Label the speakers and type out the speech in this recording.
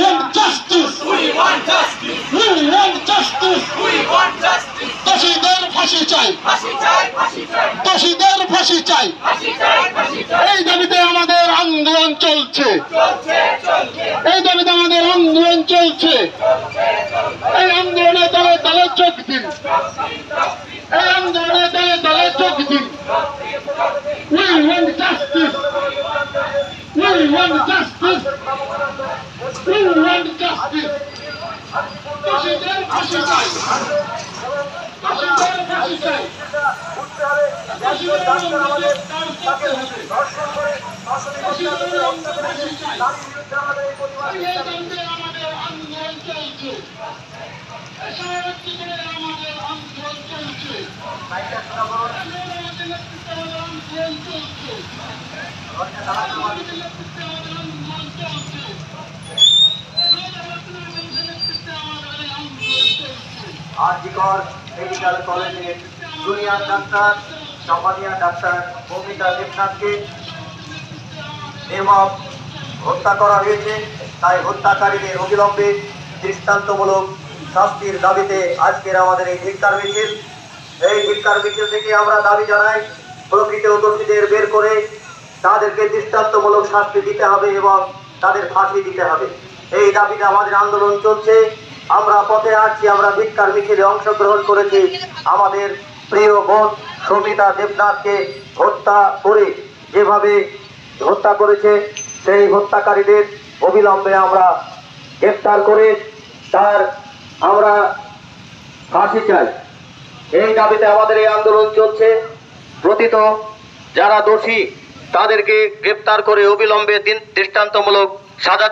Speaker 1: want justice. We want justice. We want justice. We want justice. দোষীদের ফাঁসি চাই। ফাঁসি চাই, ফাঁসি চাই। দোষীদের ফাঁসি চাই। ফাঁসি চাই, ফাঁসি চাই। এই দাবিতে আমাদের আন্দোলন চলছে। চলছে, চলছে। এই দাবিতে আমাদের আন্দোলন চলছে। চলছে, চলছে। এই আন্দোলনে দলে দলে যোগ দিন। এই আন্দোলনে দলে দলে যোগ দিন। We want justice. We want justice. We want justice. দোষীদের ফাঁসি চাই। দোষীদের ফাঁসি চাই। দোষীদের আমাদের তাকে ধর্ষণ করে দোষীদের ফাঁসি চাই। এই দাবিতে আমাদের আন্দোলন চলছে। এই শরণার্থী করে আমাদের আন্দোলন চলছে।
Speaker 2: আরজিকর মেডিকেল কলেজের জুনিয়র ডাক্তার সম্মানীয় ডাক্তার মৌমিতা দেবনাথকে নির্মম হত্যা করা হয়েছে। তাই হত্যাকারীদের অবিলম্বে দৃষ্টান্তমূলক শাস্তির দাবিতে আজকের আমাদের এই ধিক্কার মিছিল। এই ধিক্কার মিছিল থেকে আমরা দাবি জানাই প্রকৃত দোষীদের বের করে তাদেরকে দৃষ্টান্তমূলক শাস্তি দিতে হবে এবং তাদের ফাঁসি দিতে হবে। এই দাবিতে আমাদের আন্দোলন চলছে। আমরা পথে আসছি, আমরা ধিক্কার মিছিলে অংশগ্রহণ করেছি। আমাদের প্রিয় বোন সৌমিতা দেবনাথকে হত্যা করে যেভাবে হত্যা করেছে সেই হত্যাকারীদের অবিলম্বে আমরা গ্রেফতার করে তার আমরা ফাঁসি চাই। এই দাবিতে আমাদের এই আন্দোলন চলছে। প্রতীত যারা দোষী তাদেরকে গ্রেফতার করে অবিলম্বে দৃষ্টান্তমূলক সাজা